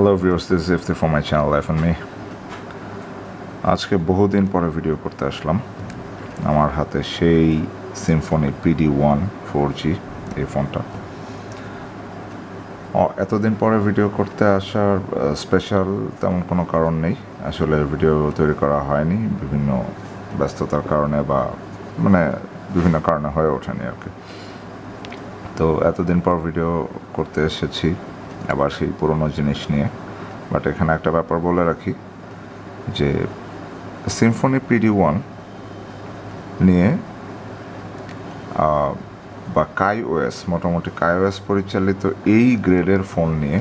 Hello viewers, this is ifti from my channel Life and Me. আজকে বহুদিন পরে video করতে আসলাম। আমার হাতে সেই Symphony PD1 4G এই ফোনটা। এতদিন পরে ভিডিও করতে আসার স্পেশাল তেমন কোনো কারণ নেই। আসলে ভিডিও তৈরি করা হয়নি বিভিন্ন ব্যস্ততার কারণে বা বিভিন্ন কারণে হয়ে ওঠেনি আর কি। তো এতদিন পর ভিডিও করতে এসেছি আবার সেই পুরনো জিনিস নিয়ে। বাট এখানে একটা ব্যাপার বলে রাখি যে Symphony PD1 নিয়ে বা KaiOS মোটামুটি KaiOS পরিচালিত এই গ্রেডের ফোন নিয়ে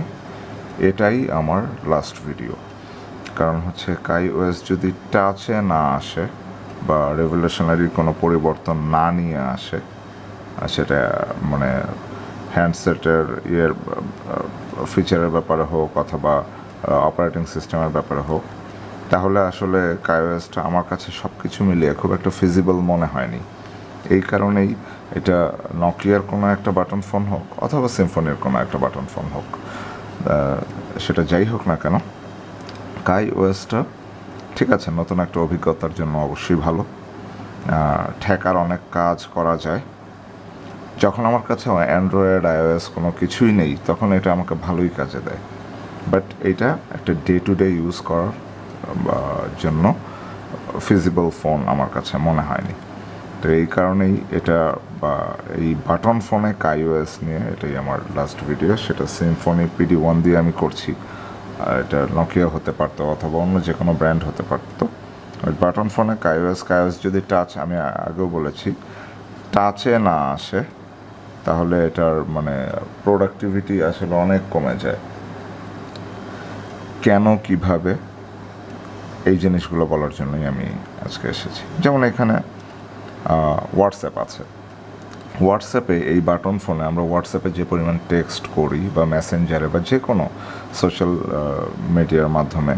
এটাই আমার লাস্ট ভিডিও। কারণ হচ্ছে KaiOS যদি টাচে না আসে বা রেভলিউশনারি কোনো পরিবর্তন না নিয়ে আসে, সেটা হ্যান্ডসেটের ফিচারের ব্যাপারে হোক অথবা অপারেটিং সিস্টেমের ব্যাপারে হোক, তাহলে আসলে KaiOSটা আমার কাছে সব কিছু মিলিয়ে খুব একটা ফিজিবল মনে হয়নি। এই কারণেই এটা নকিয়ার কোনো একটা বাটন ফোন হোক অথবা সিম্ফনির কোনো একটা বাটন ফোন হোক, সেটা যাই হোক না কেন, KaiOSটা ঠিক আছে, নতুন একটা অভিজ্ঞতার জন্য অবশ্যই ভালো। ঠেকার অনেক কাজ করা যায়। যখন আমার কাছে অ্যান্ড্রয়েড iOS কোনো কিছুই নেই, তখন এটা আমাকে ভালোই কাজে দেয়। বাট এটা একটা ডে টু ডে ইউজ করার জন্য ফিজিবল ফোন আমার কাছে মনে হয়নি। তো এই কারণেই এটা বা এই বাটন ফোনে KaiOS নিয়ে এটাই আমার লাস্ট ভিডিও। সেটা Symphony PD1 দিয়ে আমি করছি। এটা নকিয়া হতে পারতো অথবা অন্য যে কোনো ব্র্যান্ড হতে পারতো। ওই বাটন ফোনে KaiOS যদি টাচ, আমি আগেও বলেছি, টাচে না আসে তাহলে এটার প্রোডাক্টিভিটি আসলে অনেক কমে যায়। কেন কিভাবে এই জিনিসগুলো বলার জন্যই আমি আজকে এসেছি। যেমন এখানে হোয়াটসঅ্যাপ আছে। হোয়াটসঅ্যাপে এই বাটন ফোনে আমরা হোয়াটসঅ্যাপে যে পরিমাণ টেক্সট করি বা মেসেঞ্জারে বা যে কোনো সোশ্যাল মিডিয়ার মাধ্যমে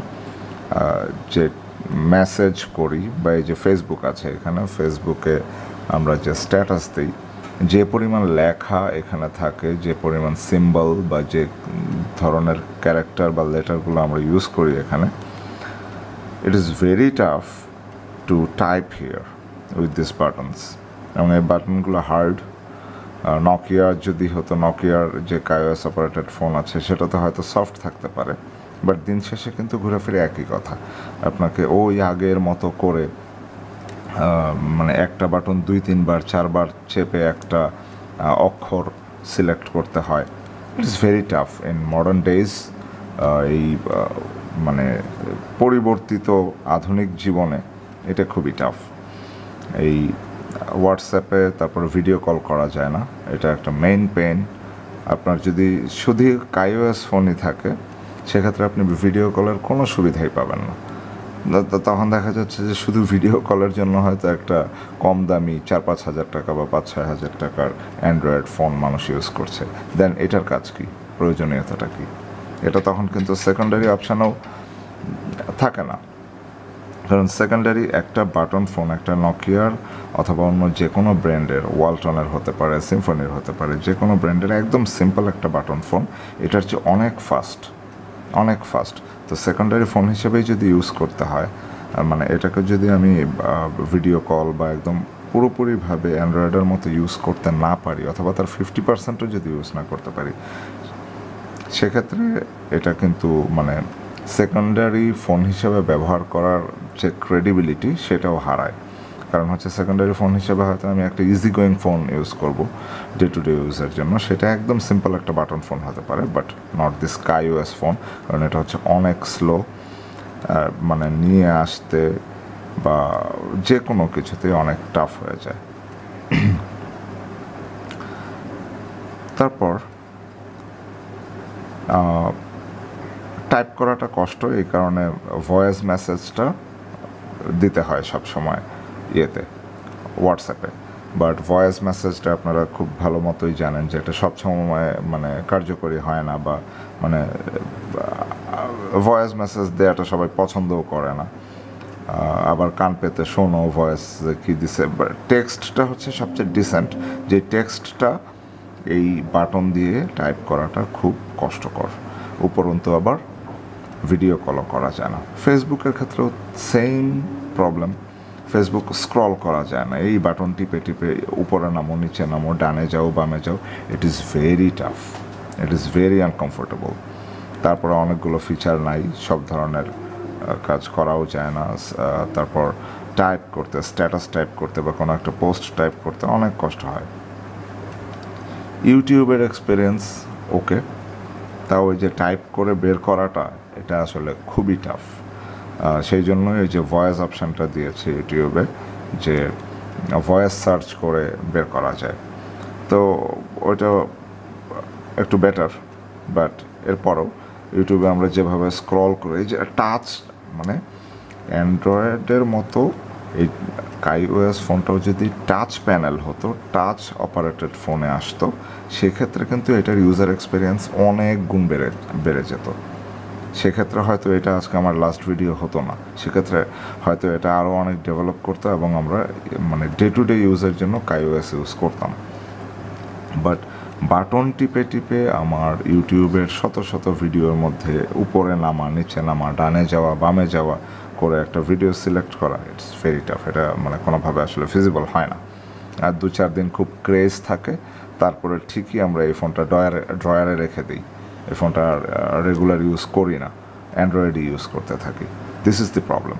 যে মেসেজ করি, বা এই যে ফেসবুক আছে, এখানে ফেসবুকে আমরা যে স্ট্যাটাস দিই, যে পরিমাণ লেখা এখানে থাকে, যে পরিমাণ সিম্বল বা যে ধরনের ক্যারেক্টার বা লেটারগুলো আমরা ইউজ করি এখানে, it is very tough to type here with this buttons. এবং এই বাটনগুলো হার্ড। নকিয়া যদি হতো, নকিয়ার যে KaiOS অপারেটেড ফোন আছে সেটাতে হয়তো সফট থাকতে পারে, বাট দিন শেষে কিন্তু ঘুরে ফিরে একই কথা। আপনাকে ওই আগের মতো করে একটা বাটন 2-3 বার 4 বার চেপে একটা অক্ষর সিলেক্ট করতে হয়। It is very tough in modern days. এই পরিবর্তিত আধুনিক জীবনে এটা খুবই টাফ। এই হোয়াটসঅ্যাপে তারপরে ভিডিও কল করা যায় না, এটা একটা মেইন পেইন। আপনার যদি শুধু KaiOS ফোনই থাকে, সেক্ষেত্রে আপনি ভিডিও কলের কোনো সুবিধাই পাবেন না। তখন দেখা যাচ্ছে যে শুধু ভিডিও কলের জন্য হয়তো একটা কম দামি 4-5 হাজার টাকা বা 5-6 হাজার টাকার অ্যান্ড্রয়েড ফোন মানুষ ইউজ করছে। দেন এটার কাজ কি, প্রয়োজনীয়তাটা কি? এটা তখন কিন্তু সেকেন্ডারি অপশানও থাকে না। কারণ সেকেন্ডারি একটা বাটন ফোন, একটা নকিয়ার অথবা অন্য যে কোনো ব্র্যান্ডের, ওয়ালটনের হতে পারে, সিম্ফনির হতে পারে, যে কোনো ব্র্যান্ডের একদম সিম্পল একটা বাটন ফোন, এটার চেয়ে অনেক ফাস্ট। তো সেকেন্ডারি ফোন হিসেবেই যদি ইউজ করতে হয়, এটাকে যদি আমি ভিডিও কল বা একদম পুরোপুরিভাবে অ্যান্ড্রয়েডের মতো ইউজ করতে না পারি, অথবা তার 50%ও যদি ইউজ না করতে পারি, সেক্ষেত্রে এটা কিন্তু সেকেন্ডারি ফোন হিসেবে ব্যবহার করার যে ক্রেডিবিলিটি সেটাও হারায়। কারণ হচ্ছে সেকেন্ডারি ফোন হিসেবে হয়তো আমি একটা ইজি গোয়িং ফোন ইউজ করব ডে টু ডে ইউজের জন্য, সেটা একদম সিম্পল একটা বাটন ফোন হতে পারে, but not this KaiOS phone. কারণ এটা হচ্ছে অনেক স্লো, নিয়ে আসতে বা যে কোনো কিছুতে অনেক টাফ হয়ে যায়। তারপর টাইপ করাটা কষ্ট, এই কারণে ভয়েস মেসেজটা দিতে হয় সবসময় হোয়াটসঅ্যাপে। বাট ভয়েস মেসেজটা আপনারা খুব ভালো মতোই জানেন যে এটা সবসময় কার্যকরী হয় না, বা ভয়েস মেসেজ দেওয়াটা সবাই পছন্দও করে না। আবার কান পেতে শোনো ভয়েস কি দিছে। টেক্সটটা হচ্ছে সবচেয়ে ডিসেন্ট, যে টেক্সটটা এই বাটন দিয়ে টাইপ করাটা খুব কষ্টকর। উপরন্তু আবার ভিডিও কলও করা যায় না। ফেসবুকের ক্ষেত্রেও সেম প্রবলেম, ফেসবুক স্ক্রল করা যায় না, এই বাটন টিপে টিপে উপরে নামো নিচে নামো ডানে যাও বামে যাও, it is very tough, it is very uncomfortable. তারপরে অনেকগুলো ফিচার নাই, সব ধরনের কাজ করাও যায় না। তারপর টাইপ করতে, স্ট্যাটাস টাইপ করতে বা কোনো একটা পোস্ট টাইপ করতে অনেক কষ্ট হয়। ইউটিউবের এক্সপিরিয়েন্স ওকে, তাও ওই যে টাইপ করে বের করাটা এটা আসলে খুবই টাফ। সেই জন্যই ওই যে ভয়েস অপশানটা দিয়েছে ইউটিউবে, যে ভয়েস সার্চ করে বের করা যায়, তো ওইটা একটু বেটার। বাট এরপরও ইউটিউবে আমরা যেভাবে স্ক্রল করি, যে টাচ, মানে অ্যান্ড্রয়েডের মতো এই KaiOS ফোনটাও যদি টাচ প্যানেল হতো, টাচ অপারেটেড ফোনে আসতো, সেক্ষেত্রে কিন্তু এটার ইউজার এক্সপিরিয়েন্স অনেক গুণ বেড়ে যেত। সেক্ষেত্রে হয়তো এটা আজকে আমার লাস্ট ভিডিও হতো না, সেক্ষেত্রে হয়তো এটা আরও অনেক ডেভেলপ করতো এবং আমরা মানে ডে টু ডে ইউজের জন্য KaiOS ইউজ করতাম। বাট বাটন টিপে টিপে আমার ইউটিউবের শত শত ভিডিওর মধ্যে উপরে নামা নিচে নামা ডানে যাওয়া বামে যাওয়া করে একটা ভিডিও সিলেক্ট করা, ইটস ভেরি টাফ। এটা মানে কোনোভাবে আসলে ফিজিবল হয় না। আর 2-4 দিন খুব ক্রেজ থাকে, তারপরে ঠিকই আমরা এই ফোনটা ড্রয়ারে রেখে দিই, এই ফোনটা রেগুলার ইউজ করি না, অ্যান্ড্রয়েডই ইউজ করতে থাকি। This is the problem.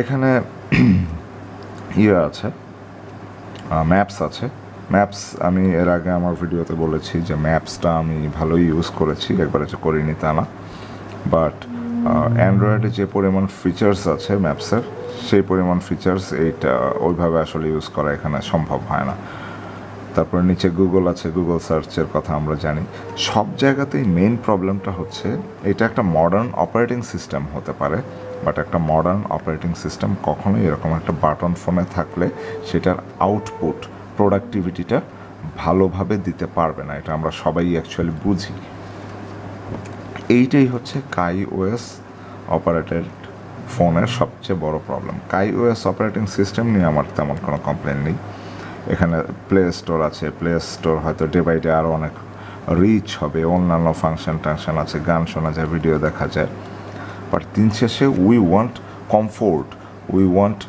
এখানে ইয়ে আছে, ম্যাপস আছে। ম্যাপস আমি এর আগে আমার ভিডিওতে বলেছি যে ম্যাপসটা আমি ভালোই ইউজ করেছি, একবারে যে করিনি তা না। বাট অ্যান্ড্রয়েডে যে পরিমাণ ফিচার্স আছে ম্যাপসের, সেই পরিমাণ ফিচার্স এইটা ওইভাবে আসলে ইউজ করা এখানে সম্ভব হয় না। তারপর নিচে গুগল আছে, গুগল সার্চের কথা আমরা জানি। সব জায়গাতেই মেইন প্রবলেমটা হচ্ছে, এটা একটা মডার্ন অপারেটিং সিস্টেম হতে পারে, বাট একটা মডার্ন অপারেটিং সিস্টেম কখনোই এরকম একটা বাটন ফোনে থাকলে সেটার আউটপুট প্রোডাক্টিভিটিটা ভালোভাবে দিতে পারবে না। এটা আমরা সবাই অ্যাকচুয়ালি বুঝি। এইটাই হচ্ছে KaiOS অপারেটেড ফোনের সবচেয়ে বড় প্রবলেম। KaiOS অপারেটিং সিস্টেম নিয়ে আমার তেমন কোনো কমপ্লেন নেই। এখানে প্লে স্টোর আছে, প্লে স্টোর হয়তো ডে বাই ডে আরও অনেক রিচ হবে, অন্যান্য ফাংশন আছে, গান শোনা যায়, ভিডিও দেখা যায়। বাট দিন শেষে we want comfort, we want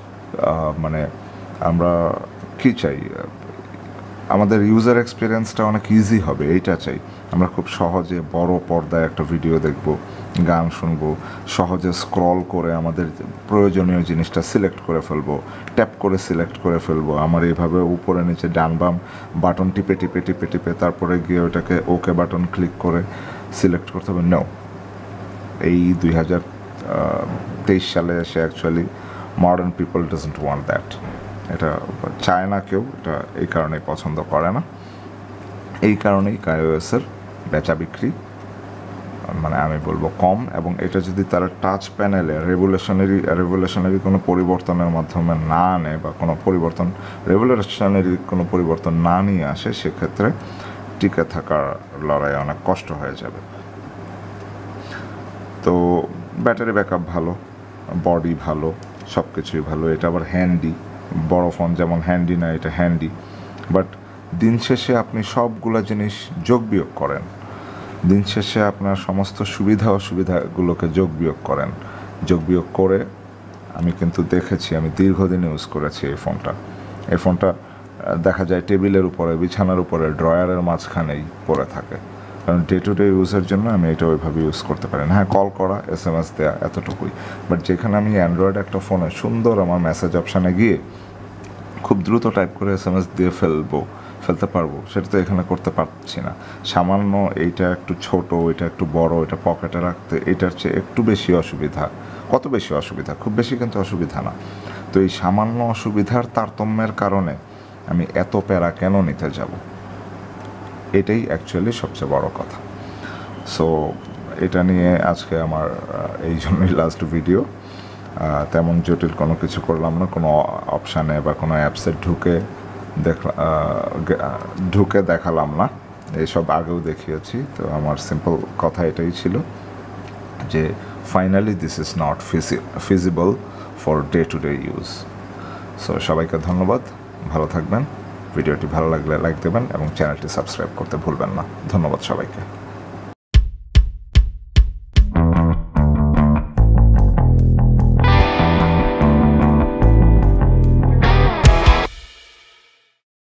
মানে আমরা কী চাই, আমাদের ইউজার এক্সপিরিয়েন্সটা অনেক ইজি হবে, এইটা চাই। আমরা খুব সহজে বড় পর্দায় একটা ভিডিও দেখব, গান শুনবো, সহজে স্ক্রল করে আমাদের প্রয়োজনীয় জিনিসটা সিলেক্ট করে ফেলবো, ট্যাপ করে সিলেক্ট করে ফেলবো। আমার এইভাবে উপরে নিচে ডান বাম বাটন টিপে টিপে টিপে টিপে তারপরে গিয়ে ওটাকে ওকে বাটন ক্লিক করে সিলেক্ট করতে হবে। নো, এই 2023 সালে এসে actually modern people doesn't want that. এটা চায় না কেউ, এটা এই কারণেই পছন্দ করে না। এই কারণেই KaiOS-এর বেচা বিক্রি মানে আমি বলবো কম। এবং এটা যদি তারা টাচ প্যানেলে রেভলিউশনারি কোনো পরিবর্তনের মাধ্যমে না আনে বা কোনো কোনো পরিবর্তন না নিয়ে আসে, সেক্ষেত্রে টিকে থাকার লড়াই অনেক কষ্ট হয়ে যাবে। তো ব্যাটারি ব্যাকআপ ভালো, বডি ভালো, সব কিছুই ভালো। এটা আবার হ্যান্ডি, বড় ফোন যেমন হ্যান্ডি না, এটা হ্যান্ডি। বাট দিন শেষে আপনি সবগুলো জিনিস যোগ বিয়োগ করেন, দিন শেষে আপনার সমস্ত সুবিধা অসুবিধাগুলোকে যোগ বিয়োগ করে আমি কিন্তু দেখেছি, আমি দীর্ঘদিন ইউজ করেছি এই ফোনটা দেখা যায় টেবিলের উপরে, বিছানার উপরে, ড্রয়ারের মাঝখানেই পড়ে থাকে, কারণ ডে টু ডে ইউজের জন্য আমি এটা ওইভাবে ইউজ করতে পারি না। হ্যাঁ, কল করা, SMS দেওয়া, এতটুকুই। বাট যেখানে আমি অ্যান্ড্রয়েড একটা ফোনে সুন্দর আমার মেসেজ অপশানে গিয়ে খুব দ্রুত টাইপ করে SMS দিয়ে ফেলতে পারবো, সেটা তো এখানে করতে পারছি না। সামান্য এইটা একটু ছোট, এটা একটু বড়, এটা পকেটে রাখতে এটার চেয়ে একটু বেশি অসুবিধা। কত বেশি অসুবিধা? খুব বেশি কিন্তু অসুবিধা না। তো এই সামান্য অসুবিধার তারতম্যের কারণে আমি এত প্যারা কেন নিতে যাব, এটাই অ্যাকচুয়ালি সবচেয়ে বড় কথা। সো এটা নিয়ে আজকে আমার এই জন্যই লাস্ট ভিডিও। তেমন জটিল কোনো কিছু করলাম না, কোনো অপশানে বা কোনো অ্যাপসে ঢুকে দেখালাম না, এইসব আগেও দেখিয়েছি। তো আমার সিম্পল কথা এটাই ছিল যে finally this is not feasible for day to day use. So সবাইকে ধন্যবাদ, ভালো থাকবেন। ভিডিওটি ভালো লাগলে লাইক দেবেন এবং চ্যানেলটি সাবস্ক্রাইব করতে ভুলবেন না। ধন্যবাদ সবাইকে।